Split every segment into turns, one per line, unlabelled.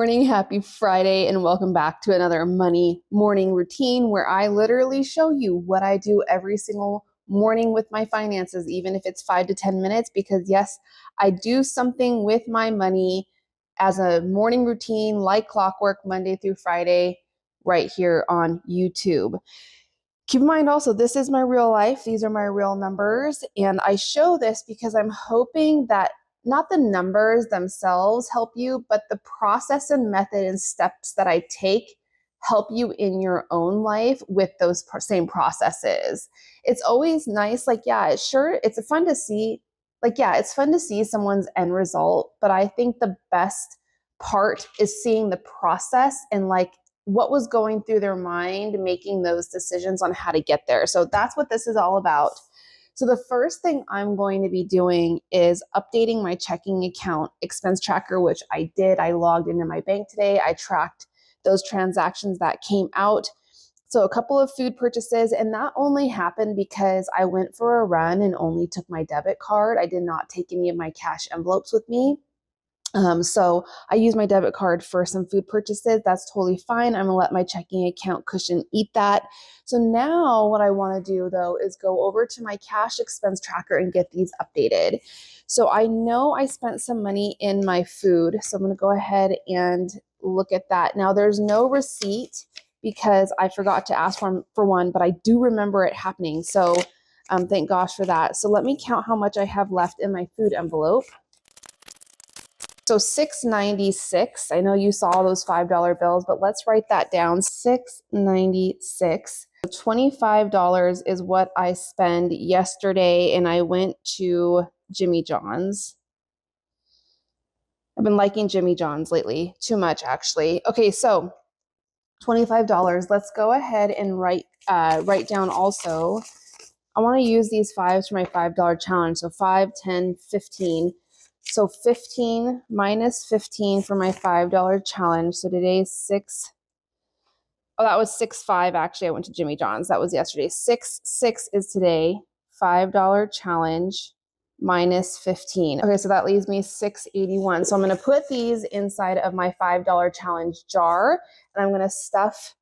morning, happy Friday, and welcome back to another money morning routine where I literally show you what I do every single morning with my finances, even if it's 5 to 10 minutes, because yes, I do something with my money as a morning routine like clockwork Monday through Friday right here on YouTube. Keep in mind also, this is my real life. These are my real numbers. And I show this because I'm hoping that not the numbers themselves help you, but the process and method and steps that I take help you in your own life with those same processes. It's always nice. It's fun to see. It's fun to see someone's end result. But I think the best part is seeing the process and what was going through their mind, making those decisions on how to get there. So that's what this is all about. So the first thing I'm going to be doing is updating my checking account expense tracker, which I did. I logged into my bank today. I tracked those transactions that came out. So a couple of food purchases, and that only happened because I went for a run and only took my debit card. I did not take any of my cash envelopes with me. So I use my debit card for some food purchases. That's totally fine. I'm gonna let my checking account cushion eat that. So now what I want to do though is go over to my cash expense tracker and get these updated. So I know I spent some money in my food. So I'm going to go ahead and look at that. Now there's no receipt because I forgot to ask for one, but I do remember it happening. So thank gosh for that. So let me count how much I have left in my food envelope. So $6.96. I know you saw those $5 bills, but let's write that down. $6.96. $25 is what I spent yesterday, and I went to Jimmy John's. I've been liking Jimmy John's lately. Too much, actually. Okay, so $25. Let's go ahead and write down also. I want to use these fives for my $5 challenge. So 5, 10, 15. So 15 minus 15 for my $5 challenge. So today's 6. Oh, that was 6.5. Actually, I went to Jimmy John's. That was yesterday. 6.6 is today. $5 challenge minus 15. Okay, so that leaves me $6.81. So I'm going to put these inside of my $5 challenge jar, and I'm going to stuff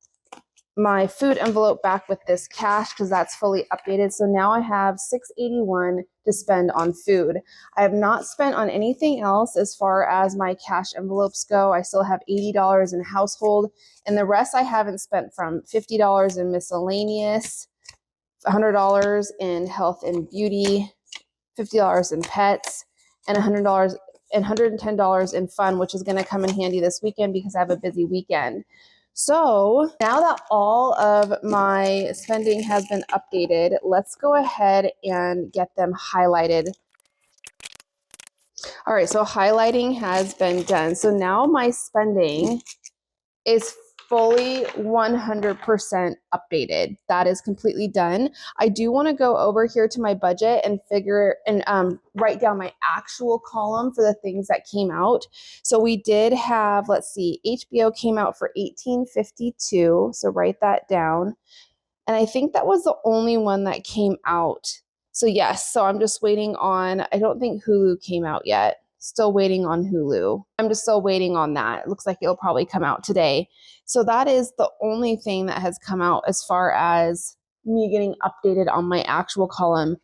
my food envelope back with this cash because that's fully updated. So now I have $6.81 to spend on food. I have not spent on anything else as far as my cash envelopes go. I still have $80 in household, and the rest I haven't spent, from $50 in miscellaneous, $100 in health and beauty, $50 in pets, and $100 and $110 in fun, which is going to come in handy this weekend because I have a busy weekend. So now that all of my spending has been updated, let's go ahead and get them highlighted. All right, so highlighting has been done. So now my spending is fully 100% updated. That is completely done. I do want to go over here to my budget and write down my actual column for the things that came out. So we did have, let's see, HBO came out for $18.52. So write that down. And I think that was the only one that came out. So yes, so I'm just waiting on, I don't think Hulu came out yet. Still waiting on Hulu. I'm just still waiting on that. It looks like it'll probably come out today. So that is the only thing that has come out as far as me getting updated on my actual column.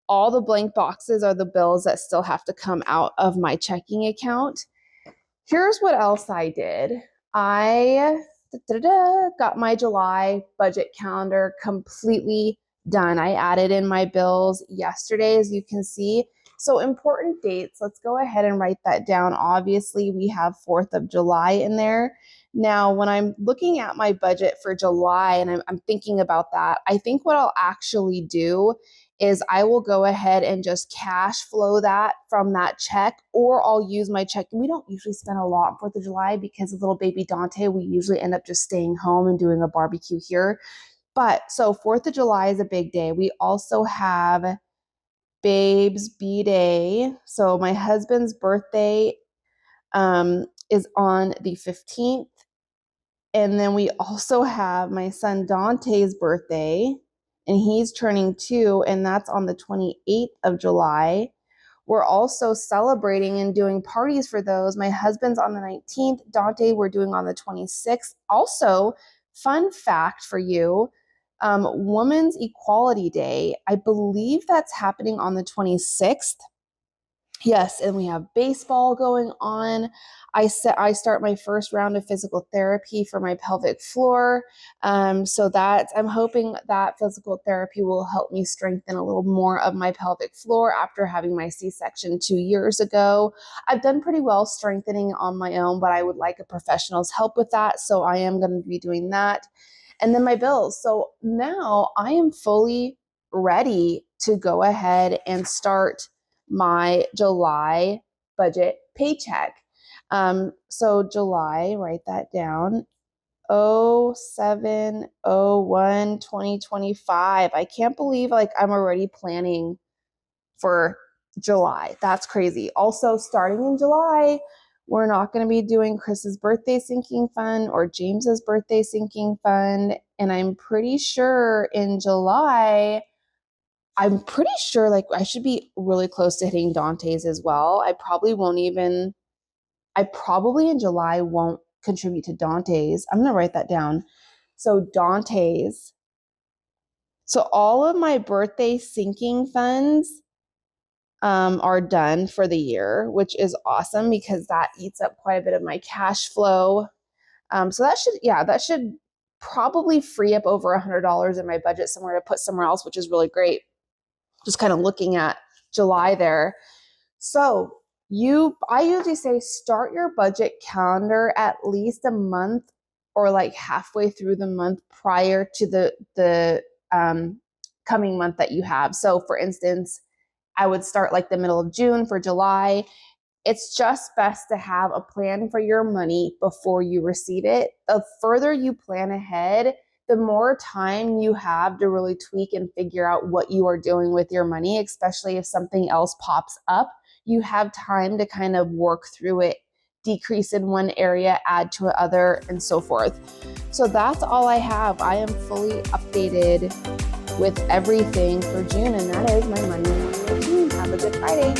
All the blank boxes are the bills that still have to come out of my checking account. Here's what else I did. I got my July budget calendar completely done. I added in my bills yesterday, as you can see. So important dates, let's go ahead and write that down. Obviously, we have 4th of July in there. Now, when I'm looking at my budget for July and I'm thinking about that, I think what I'll actually do is I will go ahead and just cash flow that from that check, or I'll use my check. We don't usually spend a lot on 4th of July because of little baby Dante. We usually end up just staying home and doing a barbecue here. But so 4th of July is a big day. We also have Babe's B-Day. So my husband's birthday is on the 15th. And then we also have my son Dante's birthday, and he's turning 2, and that's on the 28th of July. we're also celebrating and doing parties for those. My husband's on the 19th. Dante, we're doing on the 26th. Also, fun fact for you, Women's Equality Day, I believe that's happening on the 26th. Yes, and we have baseball going on. I start my first round of physical therapy for my pelvic floor. So that I'm hoping that physical therapy will help me strengthen a little more of my pelvic floor after having my C-section 2 years ago. I've done pretty well strengthening on my own, but I would like a professional's help with that. So I am going to be doing that. And then my bills. So now I am fully ready to go ahead and start my July budget paycheck. So July, write that down, 07/01/2025. I can't believe I'm already planning for July. That's crazy. Also, starting in July, we're not going to be doing Chris's birthday sinking fund or James's birthday sinking fund. And I'm pretty sure in July, I should be really close to hitting Dante's as well. I probably in July won't contribute to Dante's. I'm going to write that down. So Dante's. So all of my birthday sinking funds are done for the year, which is awesome because that eats up quite a bit of my cash flow. So that should probably free up over $100 in my budget somewhere to put somewhere else, which is really great. Just kind of looking at July there. So I usually say start your budget calendar at least a month or halfway through the month prior to the coming month that you have. So for instance, I would start the middle of June for July. It's just best to have a plan for your money before you receive it. The further you plan ahead, the more time you have to really tweak and figure out what you are doing with your money, especially if something else pops up. You have time to kind of work through it, decrease in one area, add to another, and so forth. So that's all I have. I am fully updated with everything for June, and that is my money routine. Have a good Friday.